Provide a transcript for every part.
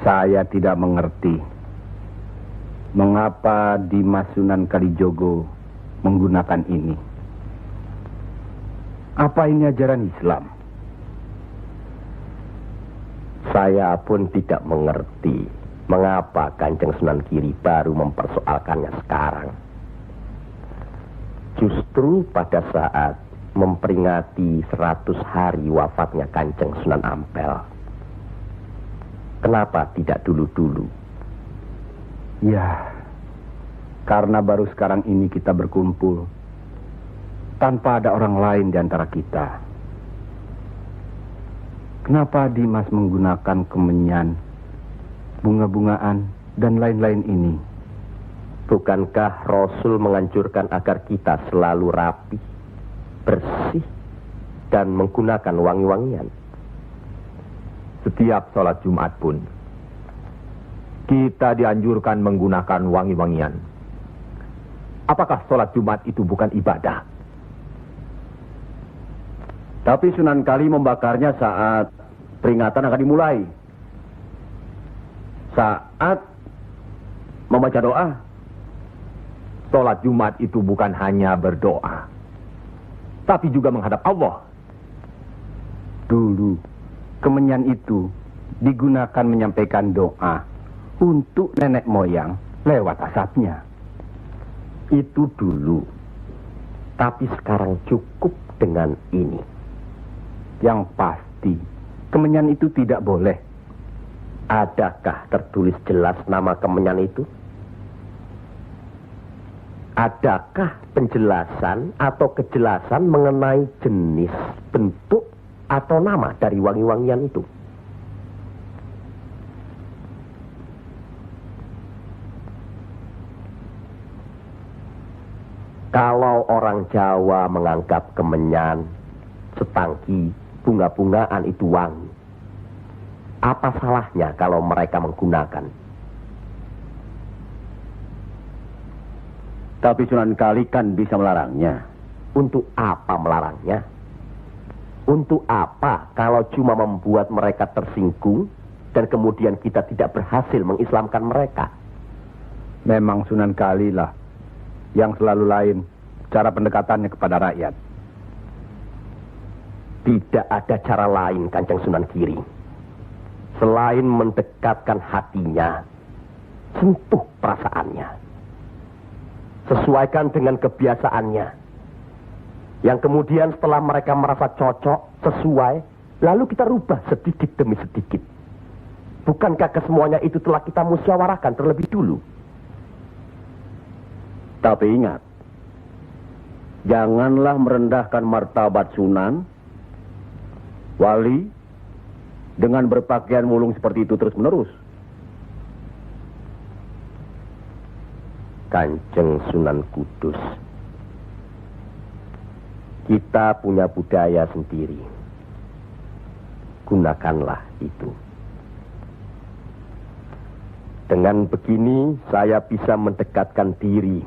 Saya tidak mengerti mengapa Dimas Sunan Kalijogo menggunakan ini. Apa ini ajaran Islam? Saya pun tidak mengerti mengapa Kanjeng Sunan Giri baru mempersoalkannya sekarang. Justru pada saat memperingati 100 hari wafatnya Kanjeng Sunan Ampel. Kenapa tidak dulu-dulu? Ya, karena baru sekarang ini kita berkumpul tanpa ada orang lain di antara kita. Kenapa Dimas menggunakan kemenyan, bunga-bungaan, dan lain-lain ini? Bukankah Rasul menganjurkan agar kita selalu rapi, bersih, dan menggunakan wangi-wangian? Setiap sholat Jumat pun kita dianjurkan menggunakan wangi-wangian. Apakah sholat Jumat itu bukan ibadah? Tapi Sunan Kali membakarnya saat peringatan akan dimulai. Saat membaca doa. Sholat Jumat itu bukan hanya berdoa, tapi juga menghadap Allah. Dulu, kemenyan itu digunakan menyampaikan doa untuk nenek moyang lewat asapnya. Itu dulu. Tapi sekarang cukup dengan ini. Yang pasti, kemenyan itu tidak boleh. Adakah tertulis jelas nama kemenyan itu? Adakah penjelasan atau kejelasan mengenai jenis, bentuk, atau nama dari wangi-wangian itu? Kalau orang Jawa menganggap kemenyan, setangki, bunga-bungaan itu wangi, apa salahnya kalau mereka menggunakan? Tapi Sunan Kali kan bisa melarangnya. Untuk apa melarangnya? Untuk apa kalau cuma membuat mereka tersinggung dan kemudian kita tidak berhasil mengislamkan mereka? Memang Sunan Kali lah yang selalu lain cara pendekatannya kepada rakyat. Tidak ada cara lain Kanjeng Sunan Giri selain mendekatkan hatinya, sentuh perasaannya, sesuaikan dengan kebiasaannya, yang kemudian setelah mereka merasa cocok, sesuai, lalu kita rubah sedikit demi sedikit. Bukankah kesemuanya itu telah kita musyawarahkan terlebih dulu? Tapi ingat, janganlah merendahkan martabat Sunan Wali dengan berpakaian mulung seperti itu terus-menerus. Kanjeng Sunan Kudus, kita punya budaya sendiri. Gunakanlah itu. Dengan begini saya bisa mendekatkan diri,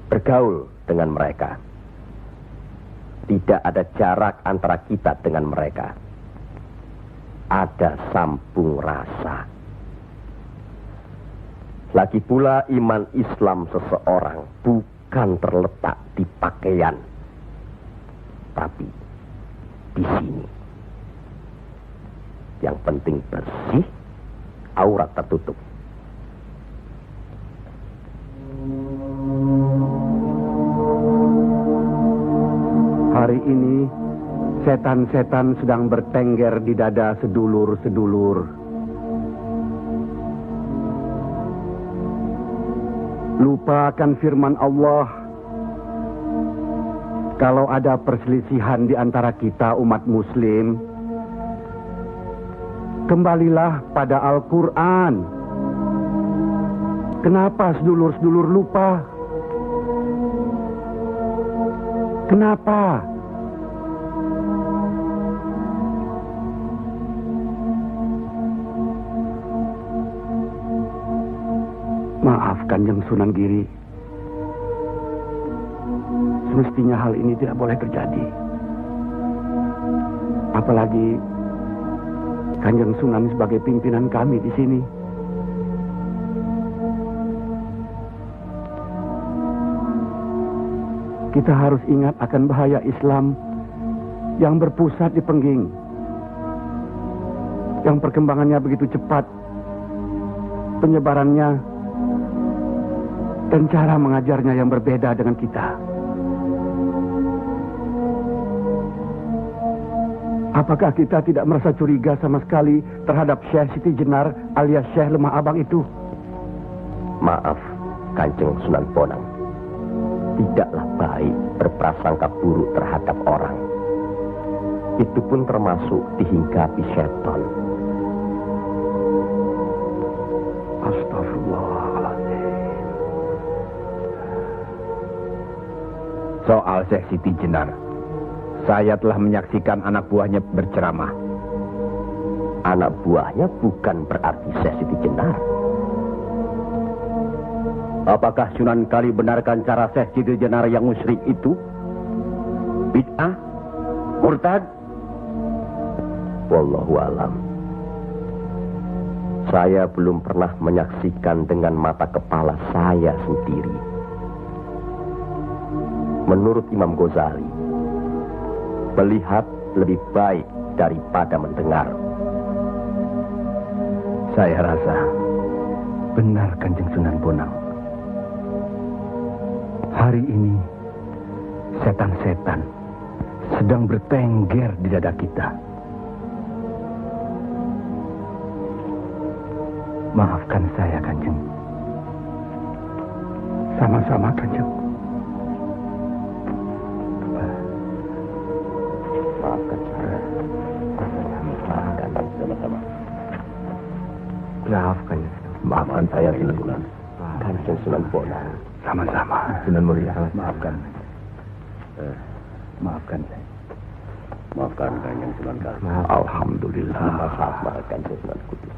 bergaul dengan mereka. Tidak ada jarak antara kita dengan mereka. Ada sambung rasa. Lagi pula iman Islam seseorang bukan terletak di pakaian, tapi di sini. Yang penting bersih, aurat tertutup. Hari ini setan-setan sedang bertengger di dada sedulur-sedulur. Lupakan firman Allah. Kalau ada perselisihan di antara kita umat muslim, kembalilah pada Al-Quran. Kenapa sedulur-sedulur lupa? Kenapa? Maaf Kanjeng Sunan Giri. Semestinya hal ini tidak boleh terjadi. Apalagi Kanjeng Sunan sebagai pimpinan kami di sini. Kita harus ingat akan bahaya Islam yang berpusat di Pengging, yang perkembangannya begitu cepat, penyebarannya dan cara mengajarnya yang berbeda dengan kita. Apakah kita tidak merasa curiga sama sekali terhadap Syekh Siti Jenar alias Syekh Lemah Abang itu? Maaf, Kanjeng Sunan Bonang. Tidaklah baik berprasangka buruk terhadap orang. Itu pun termasuk dihinggapi setan. Astagfirullahaladzim. Soal Syekh Siti Jenar, saya telah menyaksikan anak buahnya berceramah. Anak buahnya bukan berarti Syekh Siti Jenar. Apakah Sunan Kali benarkan cara Syekh Siti Jenar yang musyrik itu? Bid'ah? Murtad? Wallahu alam. Saya belum pernah menyaksikan dengan mata kepala saya sendiri. Menurut Imam Ghazali, melihat lebih baik daripada mendengar. Saya rasa benar Kanjeng Sunan Bonang. Hari ini setan-setan sedang bertengger di dada kita. Maafkan saya, Kanjeng. Sama-sama, Kanjeng. Maafkan saya. Maafkan sama-sama. Maafkan. Maafkan saya, Sunan. Kanjeng Sunan Bonang. Sama-sama. Sunan Muria. Maafkan. Maafkan. Maafkan Kanjeng Sunan Kali. Alhamdulillah. Maafkan Kanjeng Sunan Kudus.